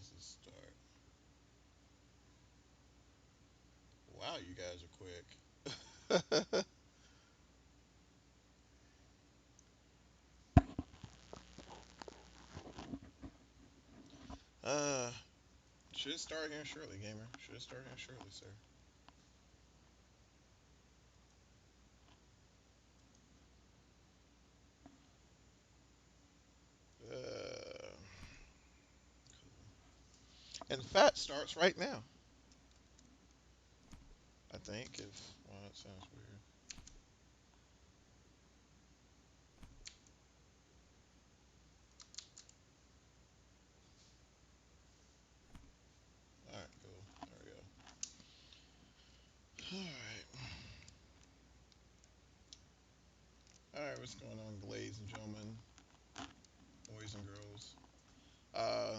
does this start? Wow, you guys are quick. uh, should start here shortly, gamer. Should start here shortly, sir. Uh, and fat starts right now. I think. If well, that sounds weird. All right, cool. There we go. All right. All right, what's going on, ladies and gentlemen, boys and girls?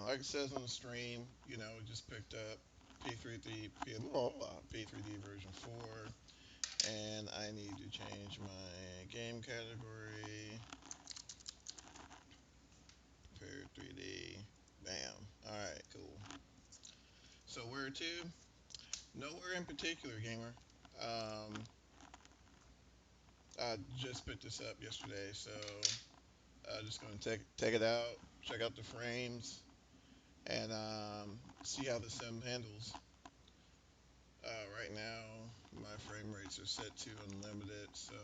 Like it says on the stream, just picked up P3D version 4, and I need to change my game category. Prepared 3D. Bam. All right, cool. So where to? Nowhere in particular, gamer. Um, I just picked this up yesterday, so just gonna take it out, check out the frames, and see how the sim handles. Right now, my frame rates are set to unlimited, so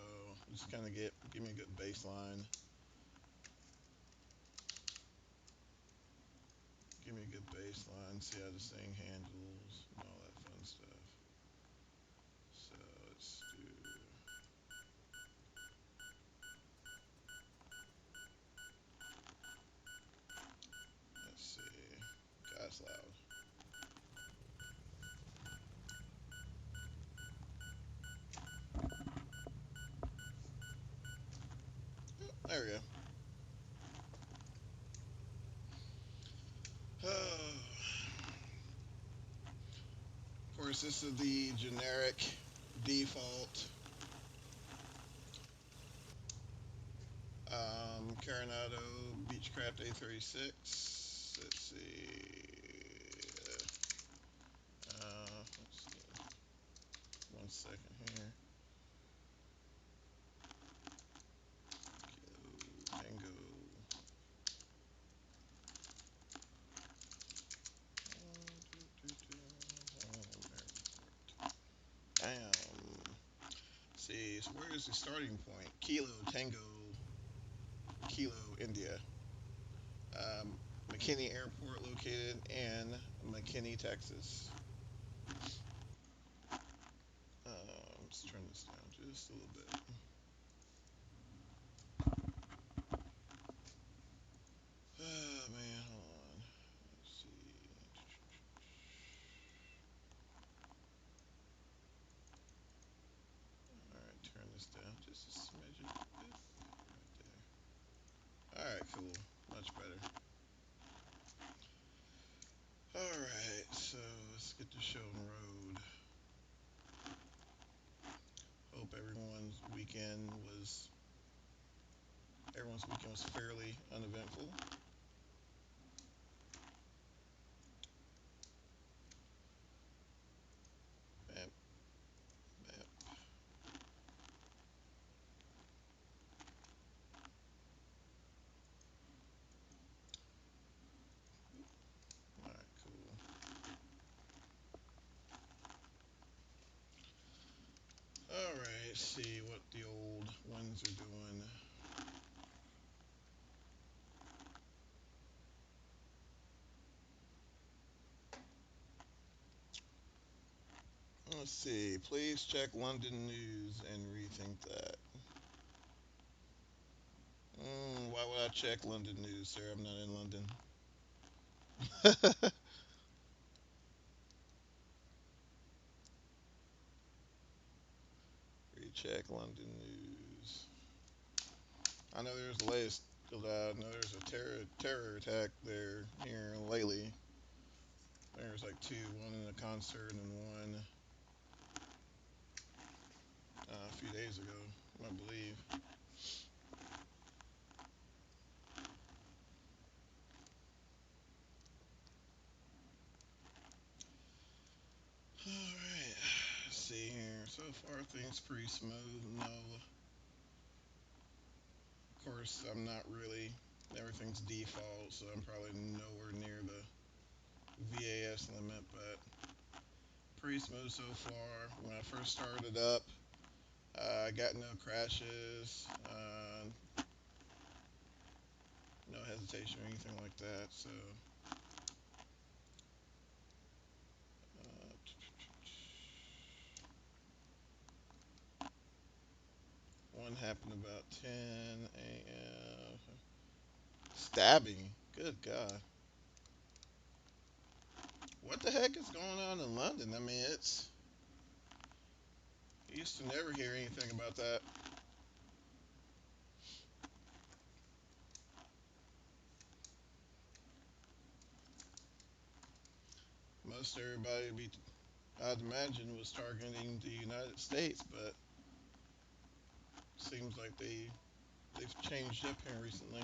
just kind of give me a good baseline. Give me a good baseline, see how this thing handles, and all that fun stuff. So let's do. Let's see. God's loud. There we go. Of course, this is the generic default Coronado Beechcraft A36. Let's see. Let's see. 1 second here. Tango. Damn. See, so where is the starting point? Kilo Tango Kilo India. McKinney Airport located in McKinney, Texas. Let's turn this down just a little bit. Man, hold on. Let's see. All right, turn this down just a smidgen. Right there. All right, cool. Much better. All right, so let's get the show on the road. Hope everyone's weekend was fairly uneventful. Bam, bam. All right, cool. All right, let's see what the old ones are doing. Let's see. Please check London news and rethink that. Why would I check London news, sir? I'm not in London. Recheck London news. I know there's the latest. I know there's a terror attack there here lately. There's like two, one in a concert and one a few days ago, I believe. far things pretty smooth. No, of course I'm not really. Everything's default, so I'm probably nowhere near the VAS limit, but pretty smooth so far. When I first started up, I got no crashes, no hesitation or anything like that. So uh, one happened about 10 a.m. Stabbing. Good God. What the heck is going on in London? I mean, it's. You used to never hear anything about that. Most everybody, I'd imagine, was targeting the United States, but seems like they've changed up here recently.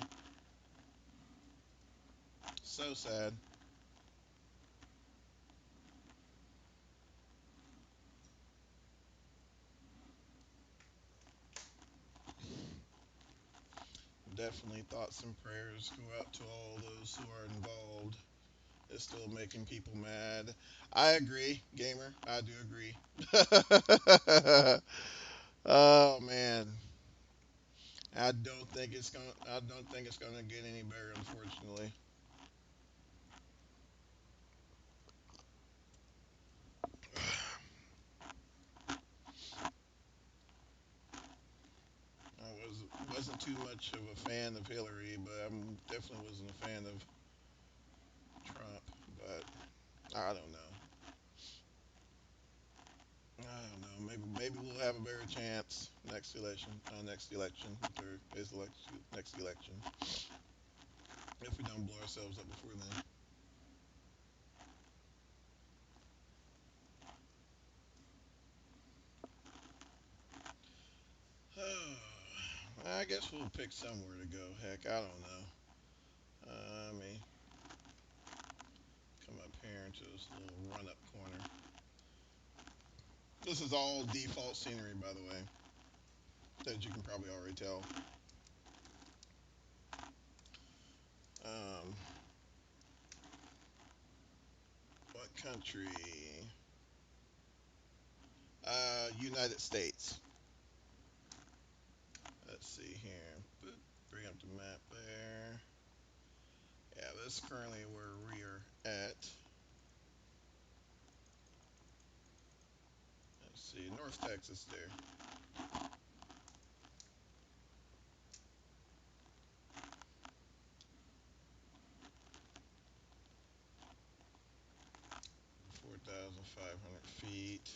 So sad. Definitely thoughts and prayers go out to all those who are involved. It's still making people mad. I agree, gamer. I do agree. Oh man, I don't think it's gonna get any better, unfortunately. Wasn't too much of a fan of Hillary, but I definitely wasn't a fan of Trump. But I don't know. I don't know. Maybe we'll have a better chance next election, if there is next election, if we don't blow ourselves up before then. I guess we'll pick somewhere to go. Heck, I don't know. Let me come up here into this little run-up corner. This is all default scenery, by the way, as you can probably already tell. Um, what country? United States. Let's see here. Boop. Bring up the map there. Yeah, this is currently where we are at. Let's see, North Texas there. 4,500 feet.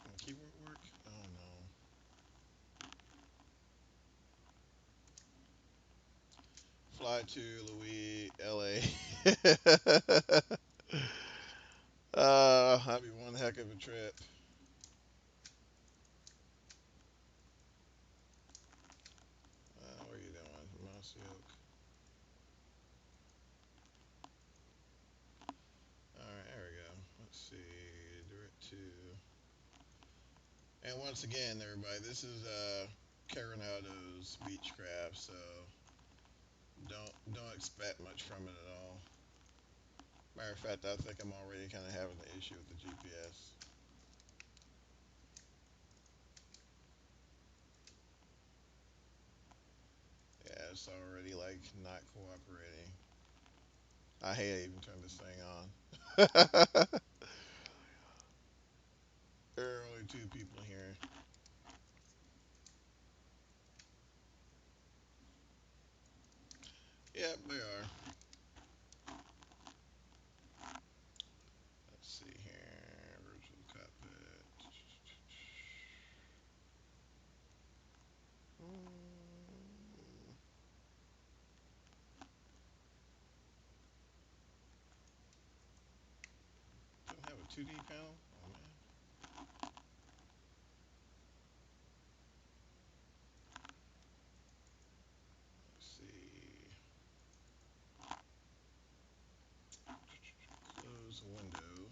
My keyboard work? Oh no. Fly to Louis, LA. That'd be one heck of a trip. What are you doing? Mossy Oak. Alright, there we go. Let's see. Direct to. And once again, everybody, this is Coronado's Beechcraft, so don't expect much from it at all. Matter of fact, I think I'm already kind of having an issue with the GPS. Yeah, it's already like not cooperating. I hate I even turned this thing on. There are only two people here. Yep, they are. Let's see here. Virtual cockpit. Mm, don't have a 2D panel? Oh man. Let's see. Close the window.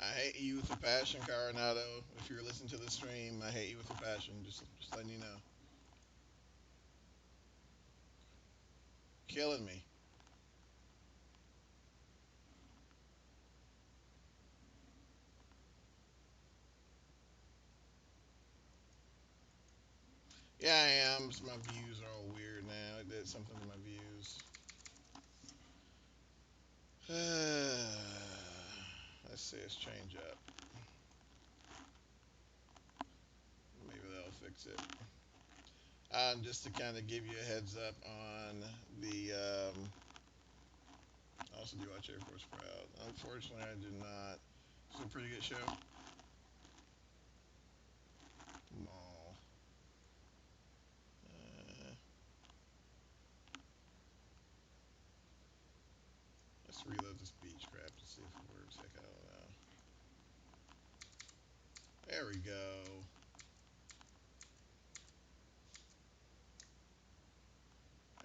I hate you with a passion, Coronado. If you're listening to the stream, I hate you with a passion. Just letting you know. Killing me. Yeah, I am. My views are all weird now. I did something to my views. Let's see. Let's change up. Maybe that'll fix it. Just to kind of give you a heads up on the. Also, do you watch Air Force Proud? Unfortunately, I do not. It's a pretty good show. Mall. Uh, let's reload this beach crap to see if it works. Heck, I don't know. There we go.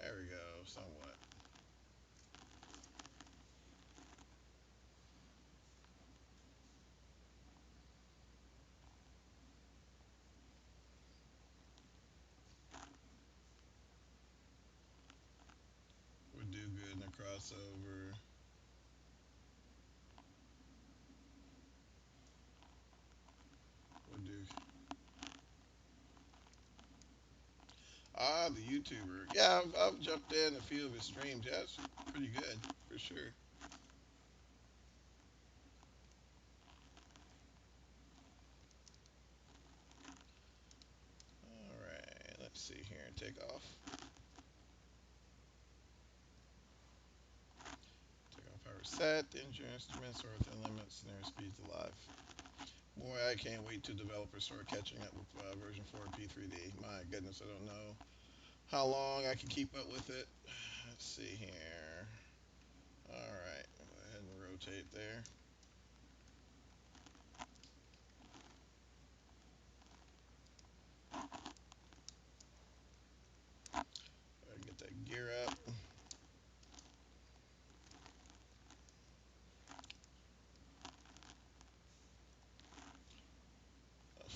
There we go. Somewhat. Would do good in a crossover. Would do. Ah, the YouTuber. Yeah, I've jumped in a few of his streams. Yeah, it's pretty good for sure. All right, let's see here. Take off. Take off power set. Engine instruments are within limits. Snare speeds alive. Boy, I can't wait till developers start catching up with version 4 of P3D. My goodness, I don't know how long I can keep up with it. Let's see here. All right, go ahead and rotate there. Go ahead and get that gear up.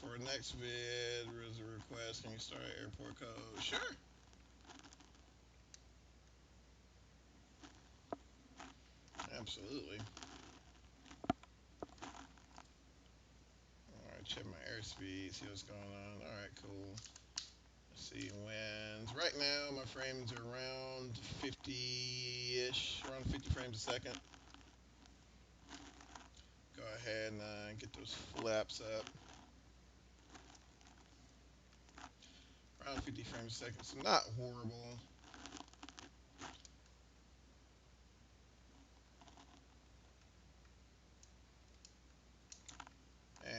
For our next vid, there is a request. Can you start at airport code? Sure. Absolutely. All right, check my airspeed, see what's going on. All right, cool. Let's see winds. Right now, my frames are around 50-ish, around 50 frames a second. Go ahead and get those flaps up. Around 50 frames a second, so not horrible.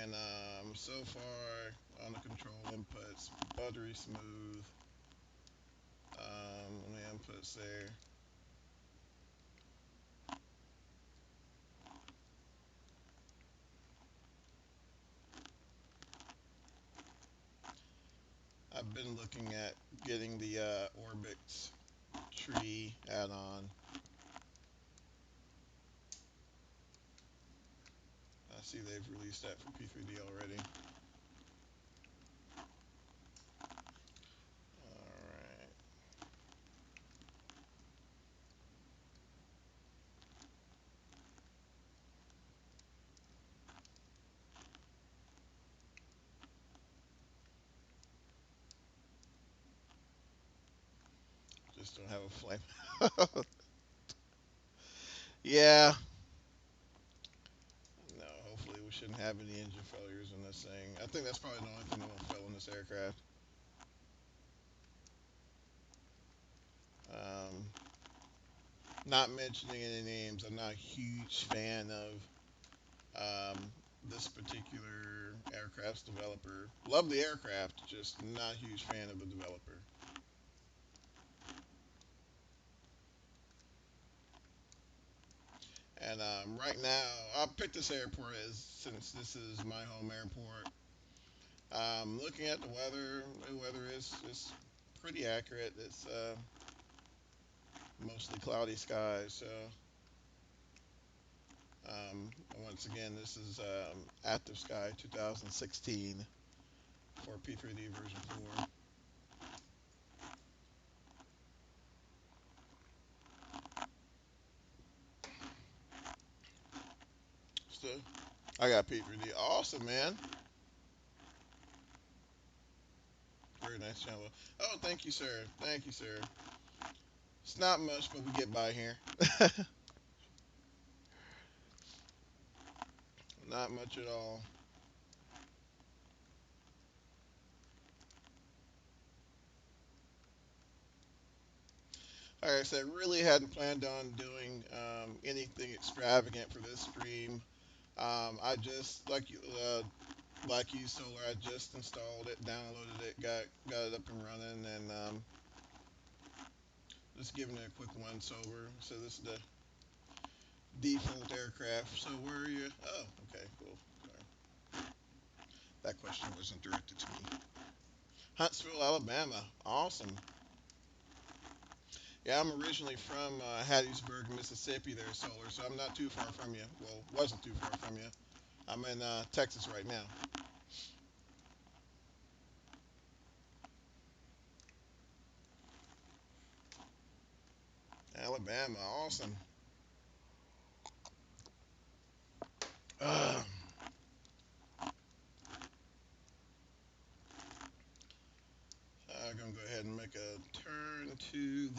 And so far on the control inputs, buttery smooth. On the inputs there. I've been looking at getting the Orbx tree add-on. I see they've released that for P3D already. Alright. Just don't have a flame. Yeah. No, hopefully we shouldn't have any engine failures in this thing. I think that's probably the only thing that won't fail in this aircraft. Um, Not mentioning any names, I'm not a huge fan of this particular aircraft's developer. Love the aircraft, just not a huge fan of the developer. And right now, I picked this airport as since this is my home airport. Looking at the weather is pretty accurate. It's mostly cloudy skies, so Once again, this is Active Sky 2016 for P3D version 4. So I got P3D. Awesome, man. Very nice channel. Oh, thank you, sir. Thank you, sir. It's not much, but we get by here. Not much at all. Like I said, really hadn't planned on doing anything extravagant for this stream. I just like you, Solar. I just installed it, downloaded it, got it up and running, and just giving it a quick once over. So this is the default aircraft. So where are you? Oh, okay, cool. Sorry. That question wasn't directed to me. Huntsville, Alabama. Awesome. Yeah, I'm originally from Hattiesburg, Mississippi. There, Solar. So I'm not too far from you. Well, wasn't too far from you. I'm in Texas right now. Alabama. Awesome. Uh, I'm gonna go ahead and make a turn to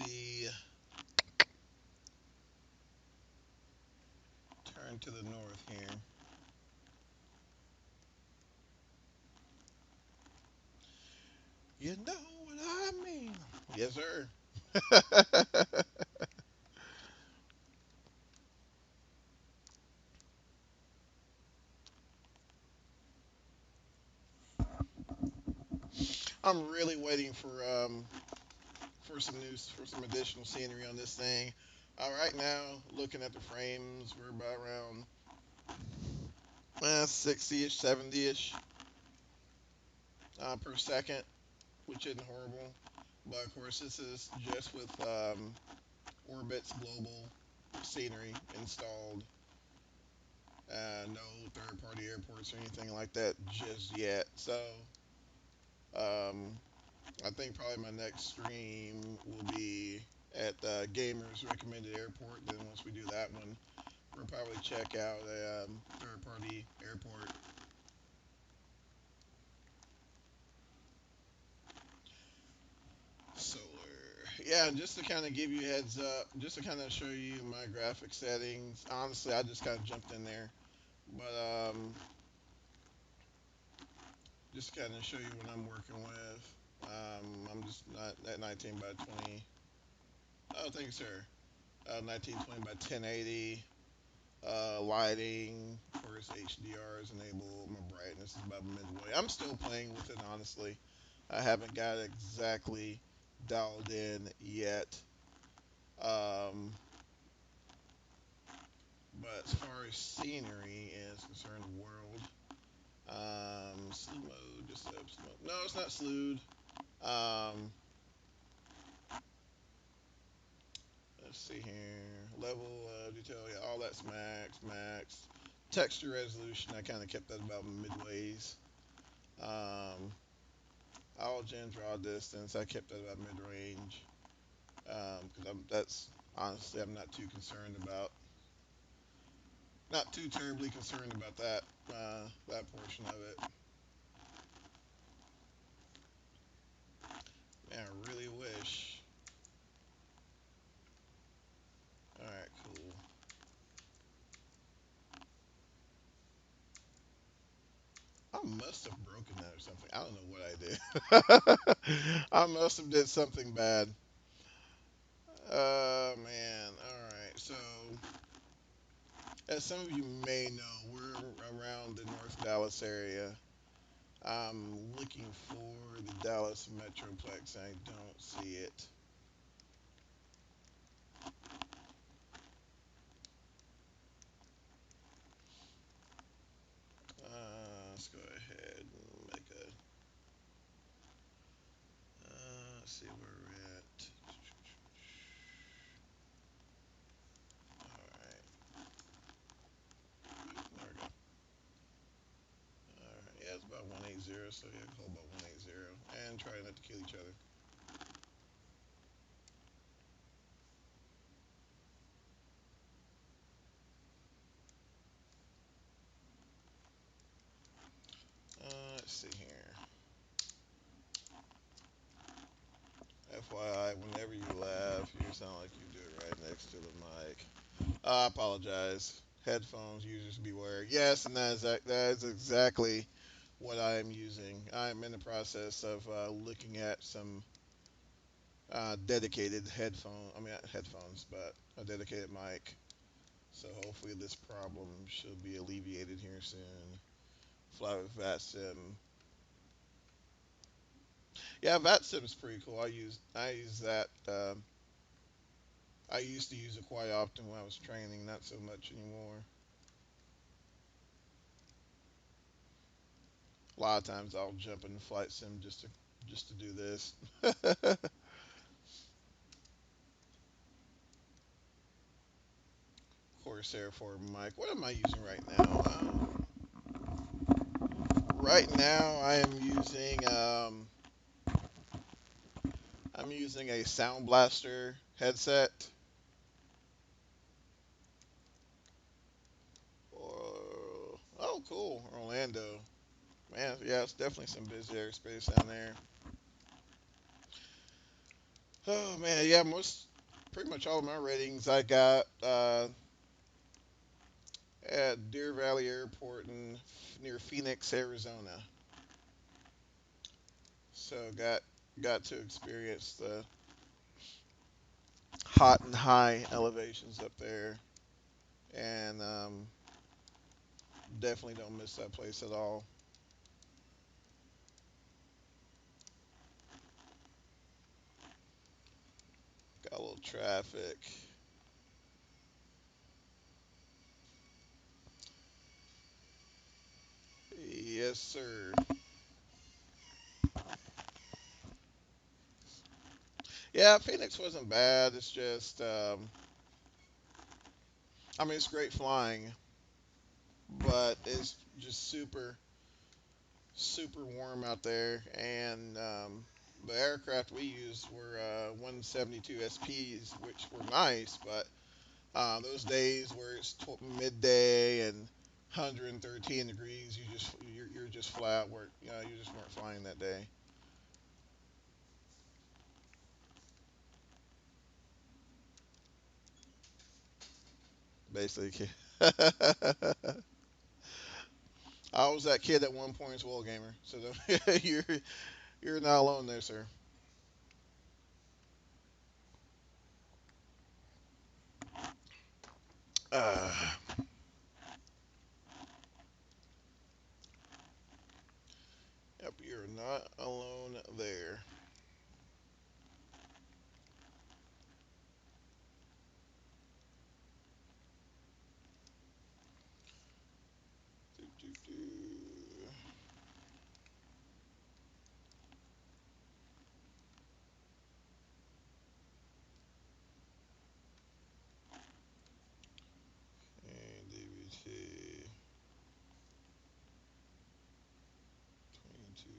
the north here. You know what I mean? Yes, sir. I'm really waiting for some news for some additional scenery on this thing. Right now, looking at the frames, we're about around 60-ish, 70-ish per second, which isn't horrible. But of course, this is just with Orbx global scenery installed. No third-party airports or anything like that just yet. So um, I think probably my next stream will be at Gamers Recommended Airport. Then once we do that one, we'll probably check out a third-party airport. Solar. Yeah, and just to kind of give you a heads up, just to kind of show you my graphic settings. Honestly, I just kind of jumped in there, but just kind of show you what I'm working with. I'm just not at 19 by 20. Oh, thank you, sir. 1920 by 1080. Lighting, of course, HDR is enabled. My brightness is about midway. I'm still playing with it, honestly. I haven't got it exactly dialed in yet. Um, but as far as scenery is concerned, the world, slew mode, just slow. No, it's not slewed. Um, let's see here. Level of detail, yeah, all that's max. Texture resolution, I kind of kept that about midways. Um, all gen draw distance, I kept that about mid range. Because that's honestly, I'm not too concerned about, not too terribly concerned about that portion of it. Man, I really wish. All right, cool. I must have broken that or something. I don't know what I did. I must have did something bad. Man. All right. So, as some of you may know, we're around the North Dallas area. I'm looking for the Dallas Metroplex. I don't see it. Let's go ahead and make a. Let's see where we're at. All right. 180. So yeah, hold about 180 and try not to kill each other. Let's see here. FYI, whenever you laugh, you sound like you do it right next to the mic. I apologize. Headphones, users beware. Yes, and that is exactly what I am using. I'm in the process of looking at some dedicated I mean, not headphones, but a dedicated mic. So hopefully this problem should be alleviated here soon. Fly with VatSim. Yeah, VatSim is pretty cool. I use that. I used to use it quite often when I was training, not so much anymore. A lot of times I'll jump in the flight sim just to do this. Corsair for mic. What am I using right now? Right now I'm using a Sound Blaster headset. Oh, cool, Orlando. Man, yeah, it's definitely some busy airspace down there. Oh man, yeah, pretty much all of my ratings I got at Deer Valley Airport near Phoenix, Arizona. So got to experience the hot and high elevations up there, and definitely don't miss that place at all. Got a little traffic. Yes, sir. Yeah, Phoenix wasn't bad. It's just, I mean, it's great flying, but it's just super warm out there. And the aircraft we used were 172 SPs, which were nice, but those days where it's midday and 113 degrees, you're just flat. You just weren't flying that day. Basically. I was that kid at one point as well, gamer. So you're not alone there, sir. Uh, yep, you're not alone there. Do, do, do. And DVT 22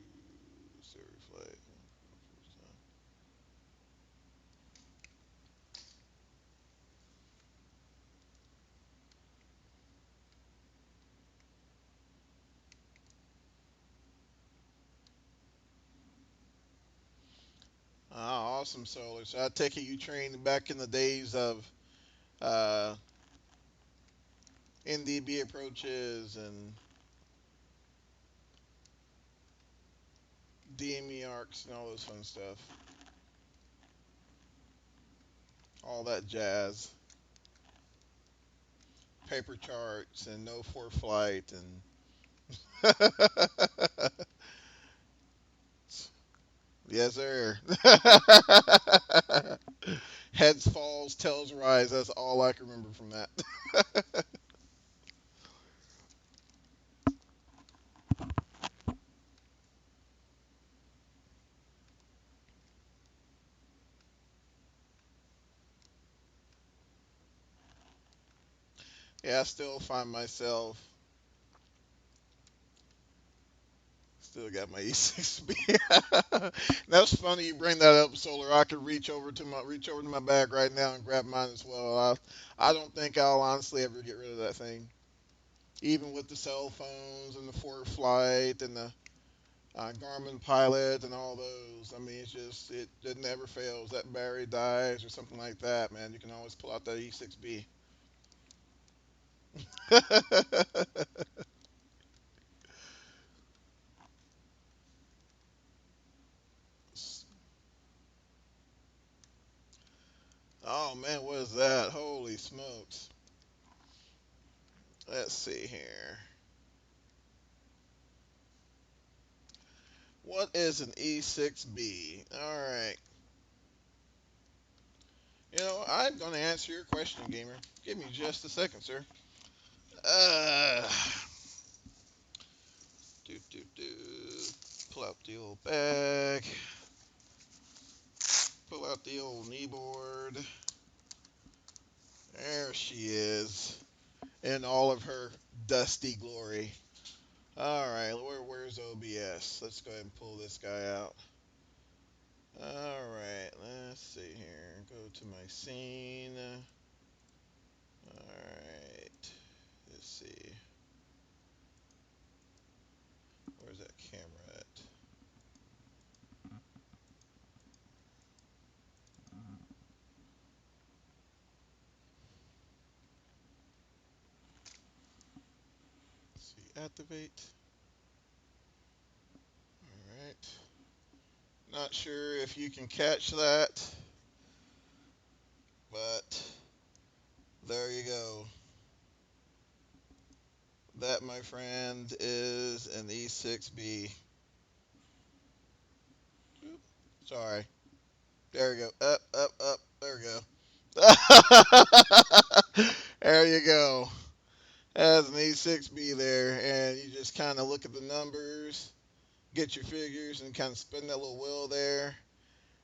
Surrey flight. Ah, awesome, Solar. So I take it you trained back in the days of uh, NDB approaches and DME arcs and all those fun stuff. All that jazz. Paper charts and no for flight and yes, sir. Heads falls, tails rise. That's all I can remember from that. Yeah, I still find myself Still got my E6B. That's funny you bring that up, Solar. I could reach over to my bag right now and grab mine as well. I don't think I'll honestly ever get rid of that thing. Even with the cell phones and the Ford Flight and the Garmin Pilot and all those. I mean, it never fails. That battery dies or something like that, man. You can always pull out that E6B. Oh man, what is that? Holy smokes. Let's see here. What is an E6B? All right. I'm going to answer your question, gamer. Give me just a second, sir. Uh, do, do, do. Pull out the old bag. Pull out the old kneeboard. There she is in all of her dusty glory. All right, where's OBS? Let's go ahead and pull this guy out. All right, let's see here. Go to my scene. All right, let's see. Where's that camera at? Let's see, activate. All right. Not sure if you can catch that, but there you go. That, my friend, is an E6B. Oop, sorry. There we go. Up, up, up. There we go. There you go. As an E6B there, and you just kind of look at the numbers, get your figures, and kind of spin that little wheel there,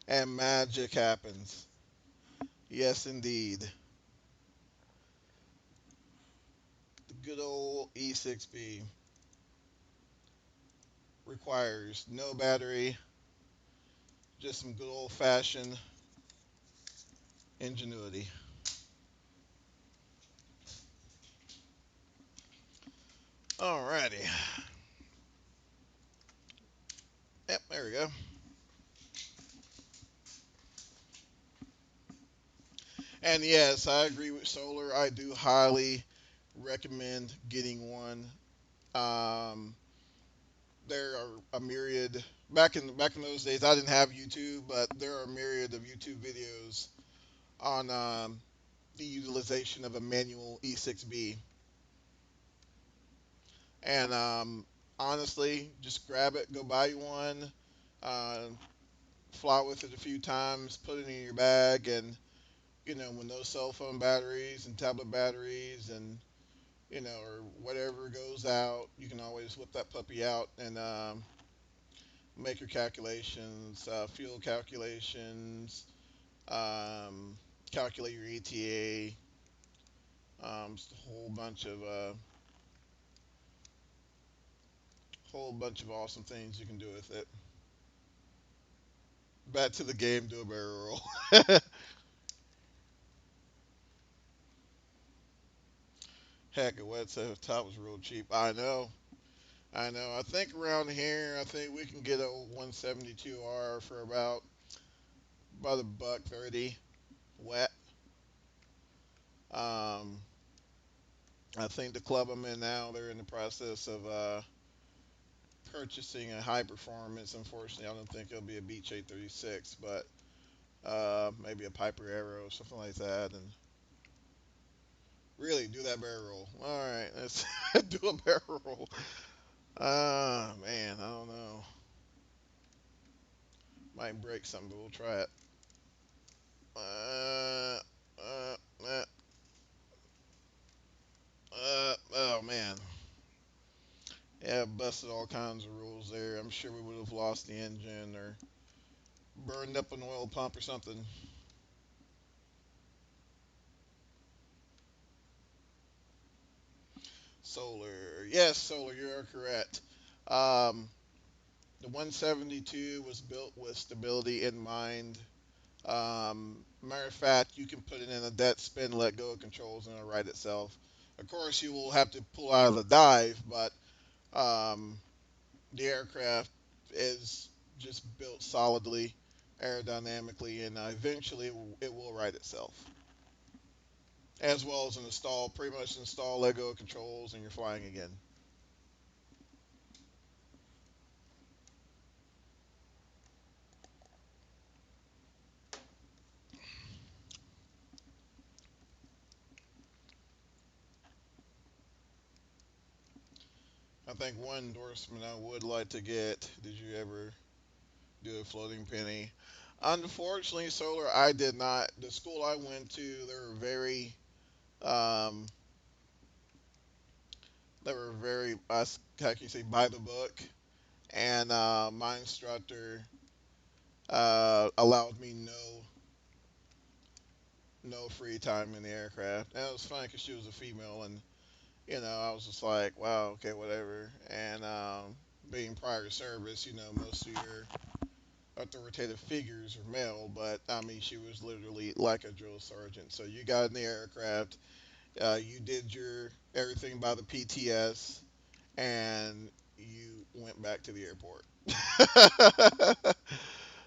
and magic happens. Yes, indeed. The good old E6B requires no battery, just some good old fashioned ingenuity. Alrighty. Yep, there we go. And yes, I agree with Solar. I do highly recommend getting one. Um, there are a myriad. Back in those days, I didn't have YouTube, but there are a myriad of YouTube videos on the utilization of a manual E6B. And honestly, just grab it, go buy you one, uh, fly with it a few times, put it in your bag, and when those cell phone batteries and tablet batteries and or whatever goes out, you can always whip that puppy out and make your calculations, fuel calculations, um, calculate your ETA, just a whole bunch of awesome things you can do with it. Back to the game, do a barrel roll. Heck, it was top was real cheap. I know. I know. I think around here, I think we can get a 172R for about a buck 30 wet. Um, I think the club I'm in now, they're in the process of purchasing a high performance. Unfortunately, I don't think it'll be a Beach 836, but maybe a Piper Arrow, something like that, and really do that barrel roll. All right, let's do a barrel roll. Man, I don't know. Might break something, but we'll try it. Uh, uh, uh, oh man. Yeah, busted all kinds of rules there. I'm sure we would have lost the engine or burned up an oil pump or something. Solar. Yes, Solar, you're correct. Um, The 172 was built with stability in mind. Matter of fact, you can put it in a dead spin, let go of controls, and it'll right itself. Of course, you will have to pull out of the dive, but um, the aircraft is just built solidly, aerodynamically, and eventually it will right itself. As well as pretty much install Lego controls, and you're flying again. I think one endorsement I would like to get. Did you ever do a floating penny? Unfortunately, Solar, I did not. The school I went to, um, how can you say, by the book, and my instructor allowed me no free time in the aircraft. And it was funny because she was a female, and I was just like, wow, okay, whatever. And being prior service, most of your authoritative figures are male, but I mean, she was literally like a drill sergeant. So you got in the aircraft, you did your everything by the PTS, and you went back to the airport.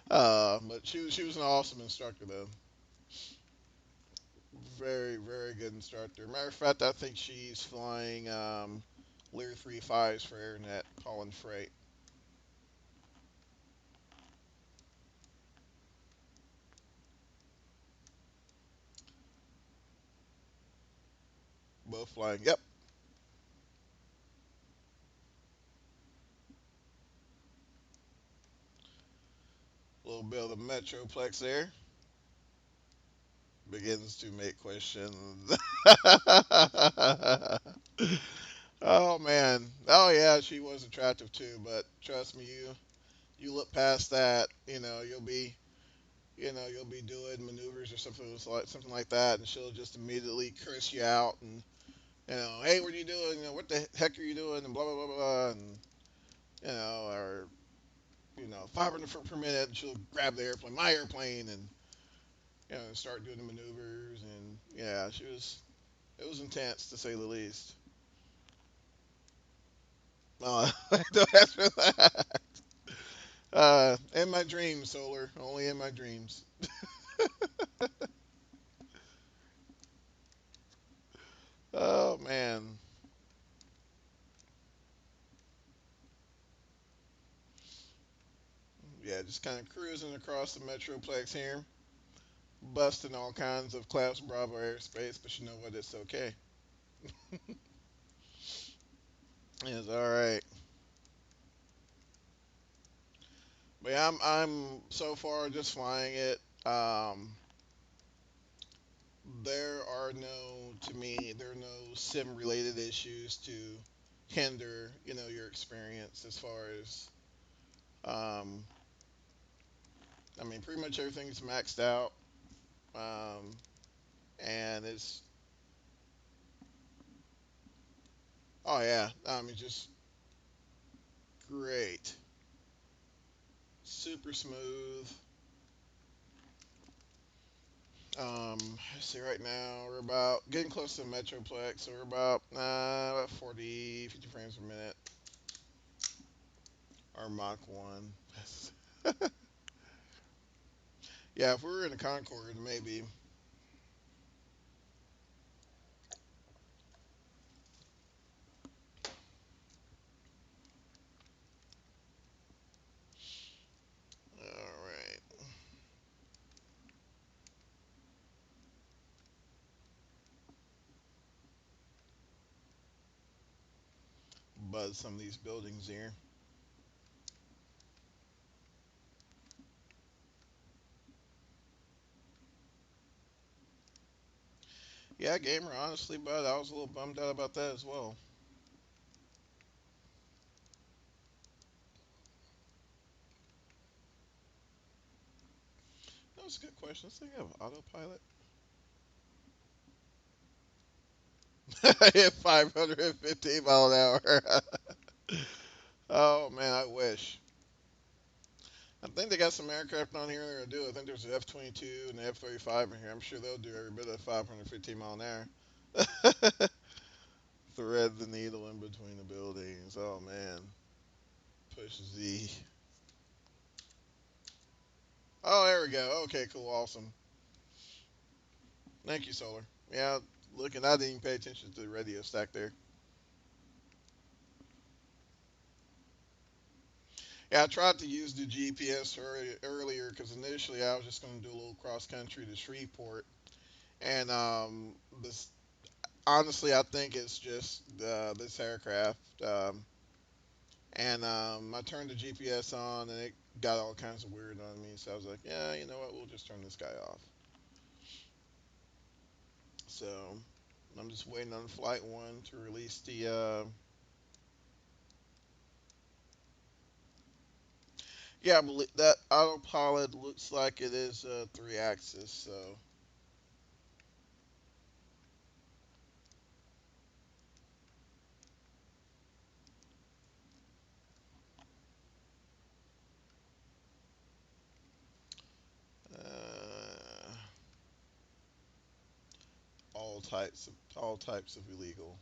But she was an awesome instructor though. Very, very good instructor. Matter of fact, I think she's flying Lear 35s for AirNet, hauling freight. Both flying. Yep. A little bit of the Metroplex there begins to make questions. Oh man. Oh yeah, she was attractive too, but trust me, you look past that, you'll be doing maneuvers or something like that, and she'll just immediately curse you out and hey, what are you doing? What the heck are you doing? And blah blah blah blah, and or 500 foot per minute, and she'll grab the airplane, my airplane, and start doing the maneuvers, and yeah, it was intense to say the least. Don't ask for that. In my dreams, Solar, only in my dreams. Oh man, yeah, just kind of cruising across the Metroplex here, busting all kinds of Class Bravo airspace, but you know what? It's okay. It's all right. But yeah, I'm so far just flying it. To me, there are no sim related issues to hinder, your experience as far as, um, I mean, pretty much everything's maxed out. Um, and oh yeah, just great. Super smooth. Let's see, right now we're about getting close to the Metroplex, so we're about 40, 50 frames per minute, or Mach 1. Yeah, if we were in a Concorde, maybe. All right. Buzz some of these buildings here. Yeah, gamer, honestly, bud, I was a little bummed out about that as well. That was a good question. Let's think of autopilot. Hit 515 mile an hour. Oh man, I wish. I think they got some aircraft on here that do. I think there's an F-22 and the F-35 in here. I'm sure they'll do every bit of 515 mile an hour. Thread the needle in between the buildings. Oh man. Push Z. Oh, there we go. Okay, cool, awesome. Thank you, Solar. Yeah, looking, I didn't even pay attention to the radio stack there. Yeah, I tried to use the GPS earlier because initially I was just going to do a little cross country to Shreveport, and this honestly I think it's just this aircraft, and I turned the GPS on and it got all kinds of weird on me, so I was like, yeah, you know what, we'll just turn this guy off. So I'm just waiting on Flight One to release the. Yeah, I believe that autopilot looks like it is 3 axis. So uh, all types of illegal.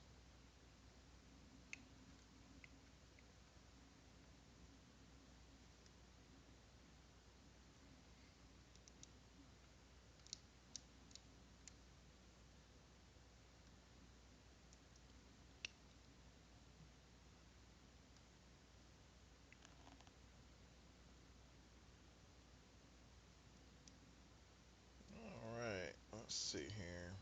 All right, let's see here.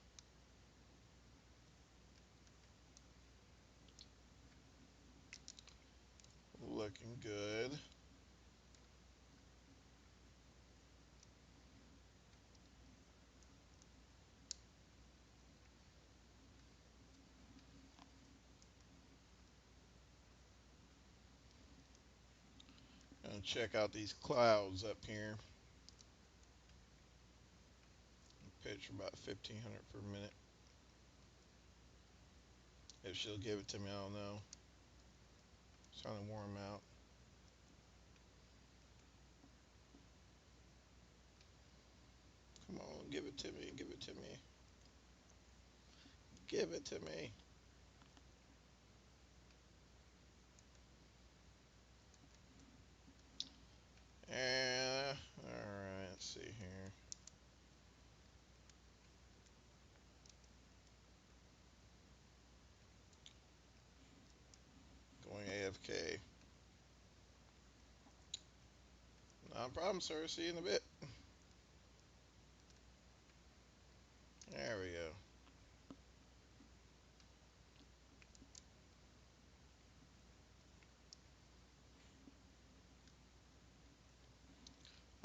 Looking good. Gonna check out these clouds up here. Pitch about 1,500 per minute. If she'll give it to me, I don't know. It's trying to warm out. Come on, give it to me. Give it to me. Give it to me. And all right, let's see here. Going AFK. No problem, sir. See you in a bit. There we go.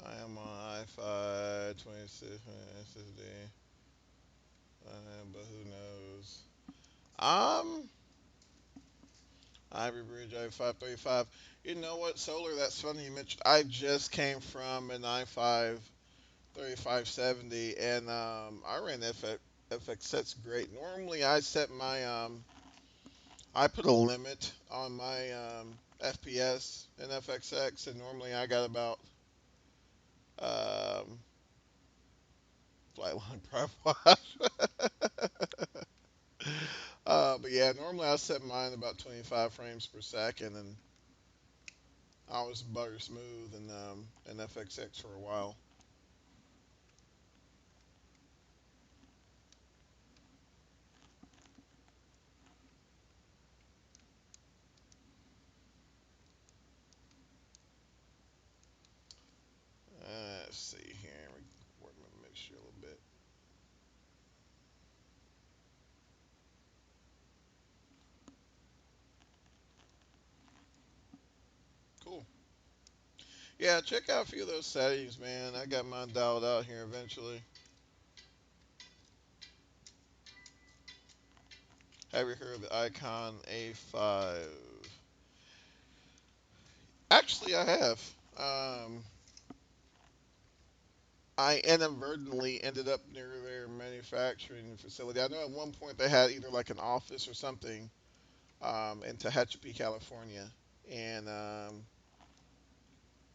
I am on I-5 26 SSD, but who knows? Um, Ivy Bridge I-535. You know what, Solar? That's funny you mentioned. I just came from an I-5 3570, and I ran FX. That's great. Normally, I put a limit on my FPS in FXX, and normally I got about um, Flightline Private Watch. But yeah, normally I set mine about 25 frames per second, and I was butter smooth in FXX for a while. Let's see here. Work my mixture a little bit. Cool. Yeah, check out a few of those settings, man. I got mine dialed out here eventually. Have you heard of the Icon A5? Actually, I have. Um, I inadvertently ended up near their manufacturing facility. I know at one point they had either like an office or something in Tehachapi, California, and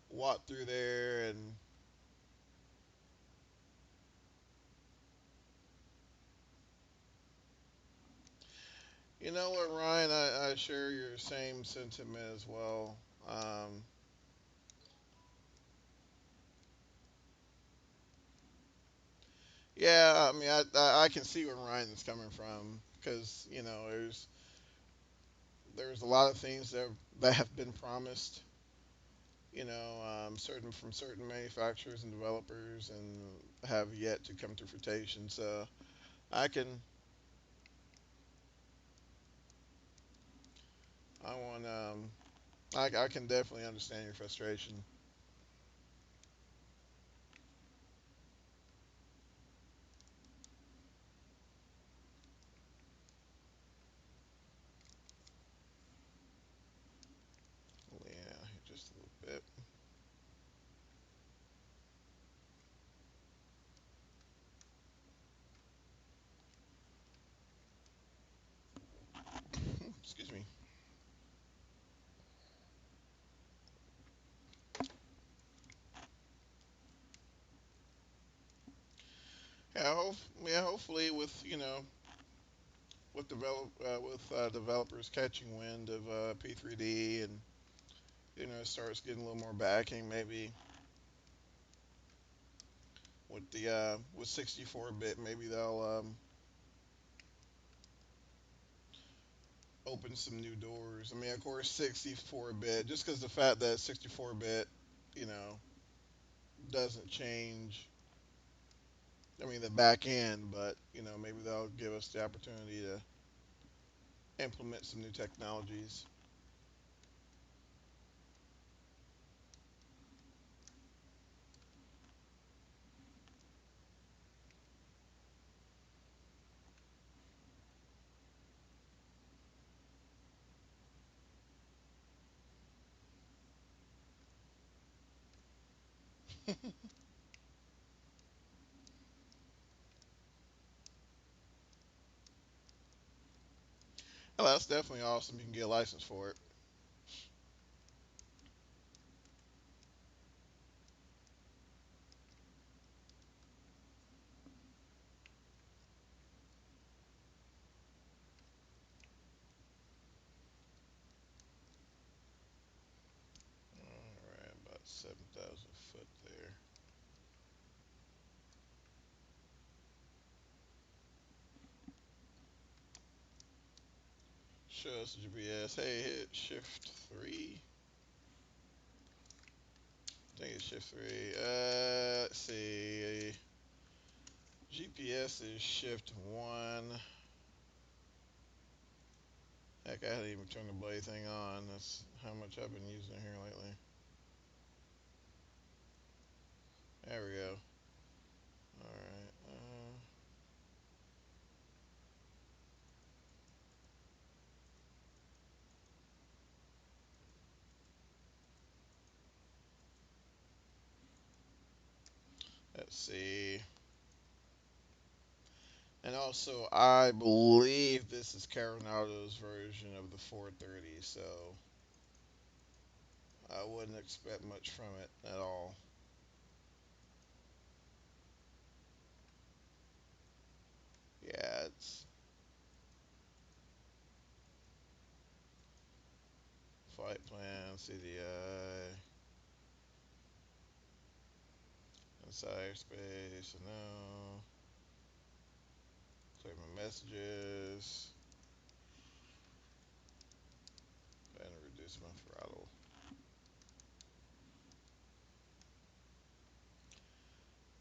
walk through there and you know what, Ryan, I share your same sentiment as well. Um, yeah, I mean, I can see where Ryan's coming from because you know there's a lot of things that have been promised, you know, certain from certain manufacturers and developers, and have yet to come to fruition. So I can, I want, I can definitely understand your frustration. Yeah, just a little bit. Excuse me. Yeah, yeah, hopefully with developers catching wind of P3D and it starts getting a little more backing, maybe with the with 64-bit, maybe they'll open some new doors. I mean, of course, 64-bit, just because the fact that 64-bit, you know, doesn't change. I mean, the back end, but maybe they'll give us the opportunity to implement some new technologies. Oh, that's definitely awesome. You can get a license for it. All right, about 7,000 foot there. Show us the GPS. Hey, hit shift 3. I think it's shift 3. Let's see. GPS is shift 1. Heck, I hadn't even turned the blade thing on. That's how much I've been using it here lately. There we go. All right. Let's see. And also, I believe this is Coronado's version of the 430, so I wouldn't expect much from it at all. Yeah, it's flight plan, CDI, inside airspace, no. Clear my messages, and reduce my throttle.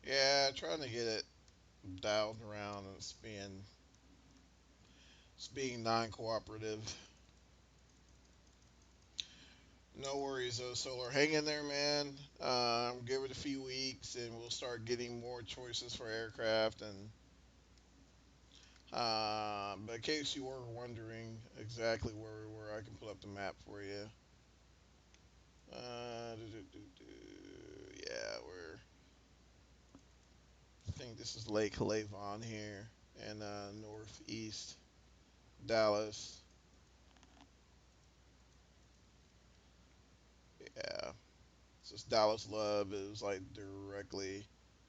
Yeah, trying to get it dialed around, and it's being non-cooperative. No worries though, Solar. Hang in there, man. Give it a few weeks, and we'll start getting more choices for aircraft. And but in case you were wondering exactly where we were, I can pull up the map for you. Yeah, we're. I think this is Lake Halavon here, and northeast Dallas. Yeah. Since Dallas Love is like directly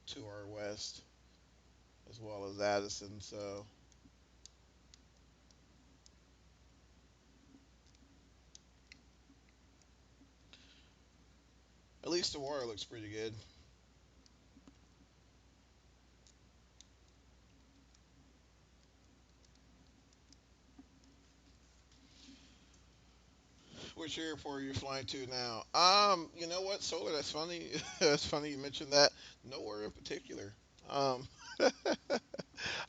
to our west, as well as Addison. So at least the water looks pretty good. Which airport are you flying to now? You know what, Solar? That's funny. That's funny you mentioned that. Nowhere in particular. Um,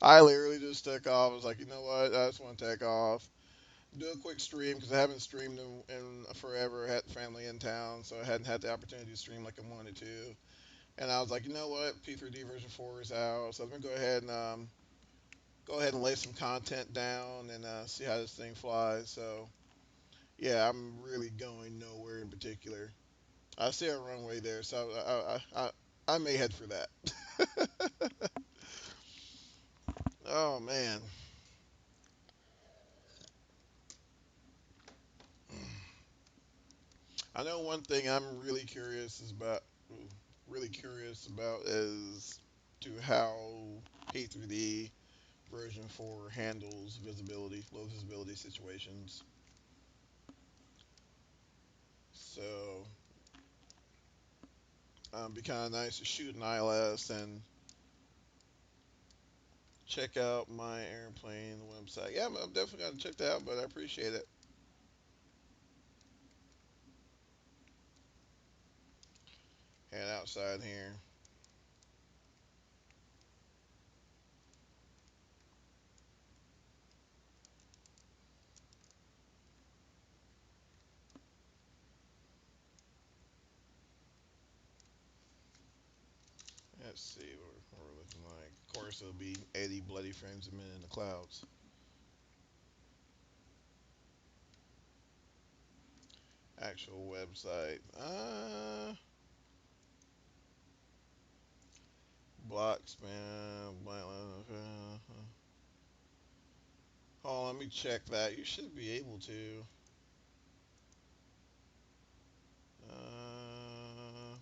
I literally just took off. I was like, you know what? I just want to take off, do a quick stream because I haven't streamed in forever. I had family in town, so I hadn't had the opportunity to stream like I wanted to. And I was like, you know what? P3D version 4 is out, so I'm gonna go ahead and lay some content down and see how this thing flies. So yeah, I'm really going nowhere in particular. I see a runway there, so I may head for that. Oh man, I know one thing I'm really curious about is to how P3D version 4 handles visibility, low visibility situations. So be kind of nice to shoot an ILS and check out my airplane website. Yeah, I'm definitely gonna check that out, but I appreciate it. And outside here, let's see what we're looking like. Of course, it'll be 80 bloody frames a minute in the clouds. Actual website. Block spam. Oh, let me check that. You should be able to. Uh,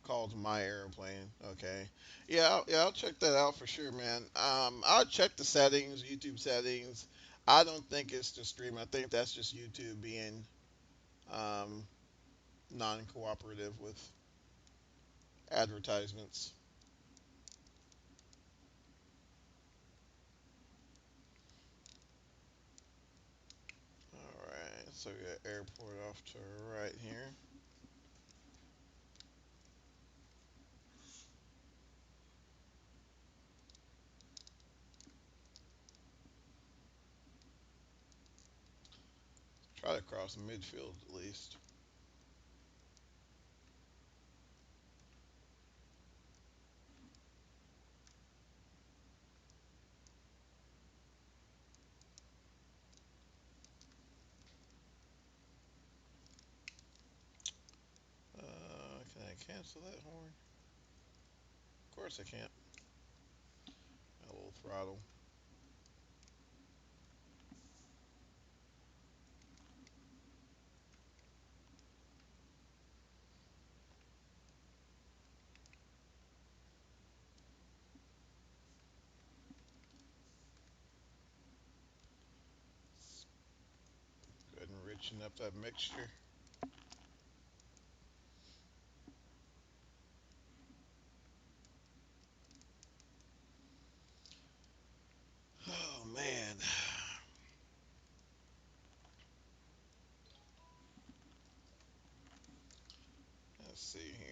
Called My Airplane. Okay. Yeah, I'll check that out for sure, man. I'll check the settings, YouTube settings. I don't think it's the stream. I think that's just YouTube being um, non-cooperative with advertisements. All right. So we got airport off to our right here. Try to cross midfield at least. Can I cancel that horn? Of course I can't. A little throttle. Go ahead and richen up that mixture. Oh man. Let's see here.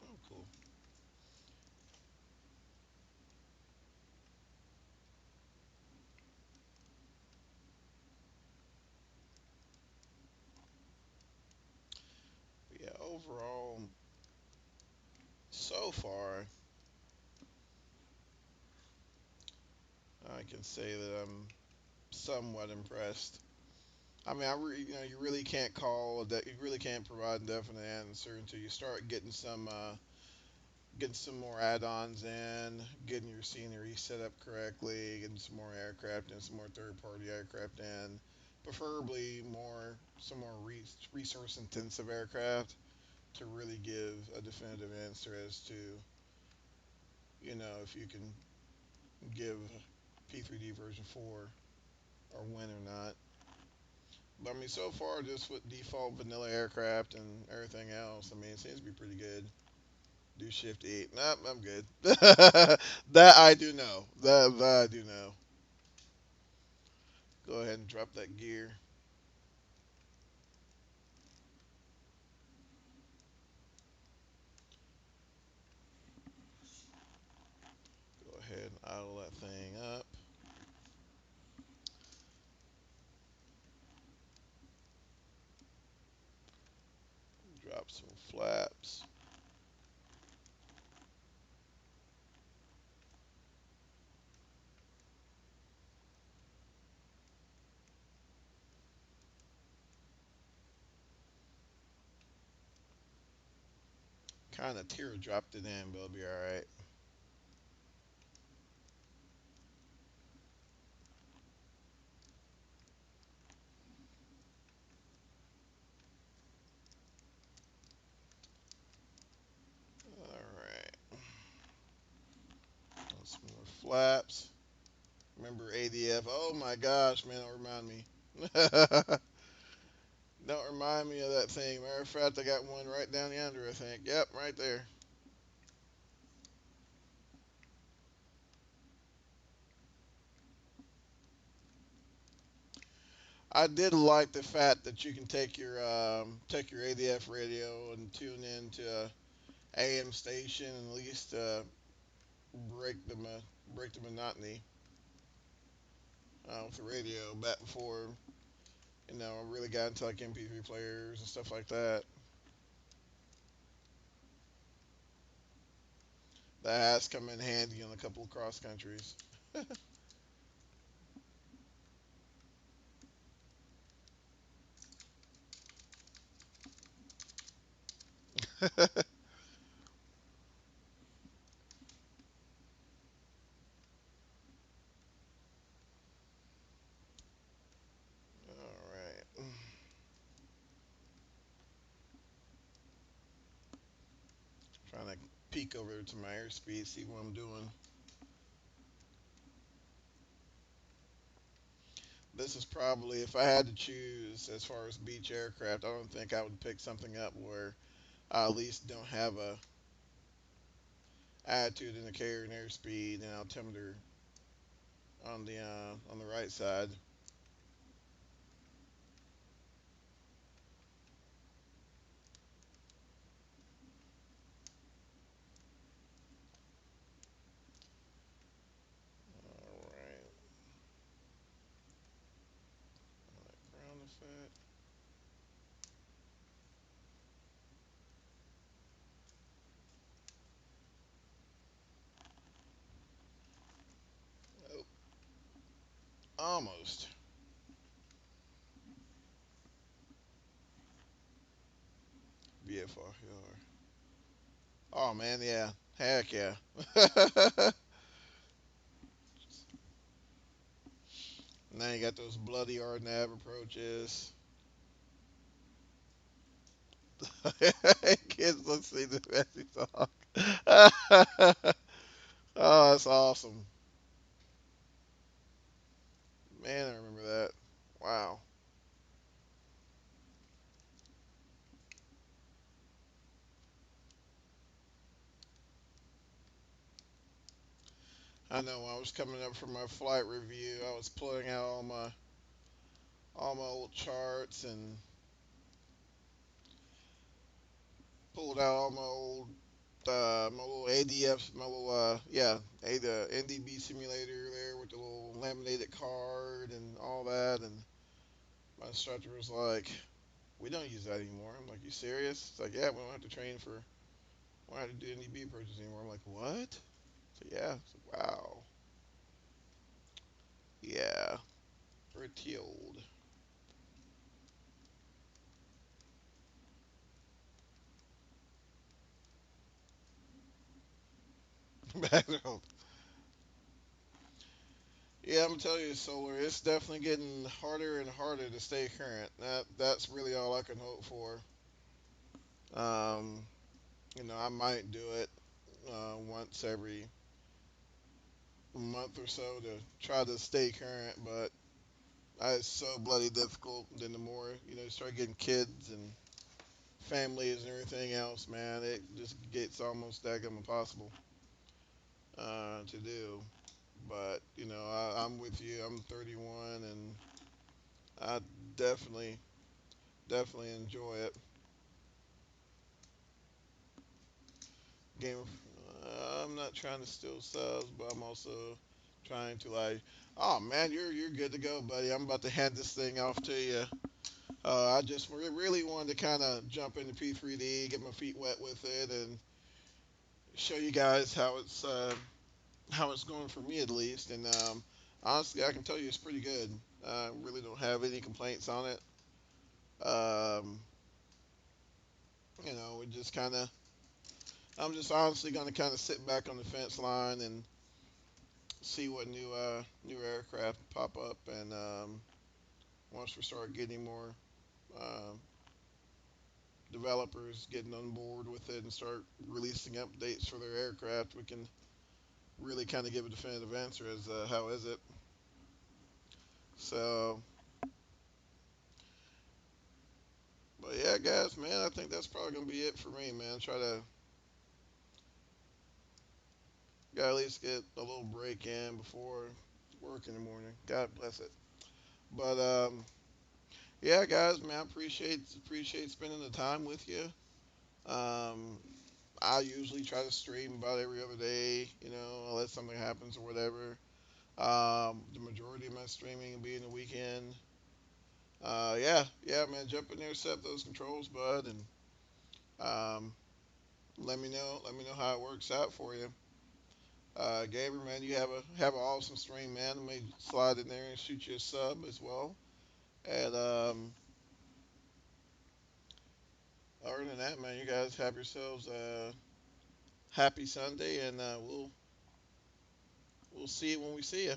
Oh, cool. But yeah, overall, so far, I can say that I'm somewhat impressed. I mean, you really can't call that. You really can't provide a definite answer until you start getting some getting some more add-ons in, getting your scenery set up correctly, getting some more aircraft and some more third-party aircraft in, preferably some more resource-intensive aircraft to really give a definitive answer as to, if you can give P3D version 4 or when or not. But I mean, so far, just with default vanilla aircraft and everything else, I mean, it seems to be pretty good. Do shift E. Nope, I'm good. That I do know. That I do know. Go ahead and drop that gear. Go ahead and idle that thing up. Drop some flaps. Kind of tear dropped it in, but it'll be alright. Alright. Some more flaps. Remember ADF. Oh my gosh, man, don't remind me. Don't remind me of that thing. Matter of fact, I got one right down yonder, I think. Yep, right there. I did like the fact that you can take your ADF radio and tune into a AM station and at least break the break the monotony with the radio. Back before I really got into like MP3 players and stuff like that. That has come in handy on a couple of cross countries. All right, trying to peek over to my airspeed, see what I'm doing. This is probably, if I had to choose as far as beach aircraft, I don't think I would pick something up where I at least don't have a attitude indicator and airspeed and altimeter on the right side. All right, ground effect. Oh, almost. VFR. Oh man, yeah. Heck yeah. Now you got those bloody RNAV approaches. Kids, let's see the messy talk. Oh, that's awesome. Man, I remember that. Wow. I know when I was coming up for my flight review, I was pulling out all my old charts and pulled out all my little ADF, my little the NDB simulator there with the little laminated card and all that. And my instructor was like, "We don't use that anymore." I'm like, "You serious?" It's like, "Yeah, we don't have to train for, we don't have to do NDB approaches anymore." I'm like, "What?" So yeah, it's like, wow, yeah, pretty old. Background. Yeah, I'm gonna tell you, Solar. It's definitely getting harder and harder to stay current. That's really all I can hope for. Um, I might do it once every month or so to try to stay current, but it's so bloody difficult. Then the more you start getting kids and families and everything else, man, it just gets almost daggum impossible to do. But I'm with you. I'm 31, and I definitely, definitely enjoy it. Game. I'm not trying to steal subs, but I'm also trying to like. Oh man, you're good to go, buddy. I'm about to hand this thing off to you. I just really wanted to kind of jump into P3D, get my feet wet with it, and show you guys how it's going for me at least. And honestly, I can tell you it's pretty good. I really don't have any complaints on it. Um, we just kind of. I'm just honestly going to kind of sit back on the fence line and see what new aircraft pop up, and once we start getting more uh, developers getting on board with it and start releasing updates for their aircraft, we can really kind of give a definitive answer as how is it. So, but yeah, guys, man, I think that's probably gonna be it for me, man. Try to gotta at least get a little break in before work in the morning. God bless it. But yeah, guys, man, I appreciate spending the time with you. Um, I usually try to stream about every other day, unless something happens or whatever. The majority of my streaming will be in the weekend. Yeah, yeah, man, jump in there, set up those controls, bud, and um, let me know how it works out for you. Gabriel, man, you have an awesome stream, man. Let me slide in there and shoot you a sub as well. And other than that, man, you guys have yourselves a happy Sunday, and we'll see you when we see you.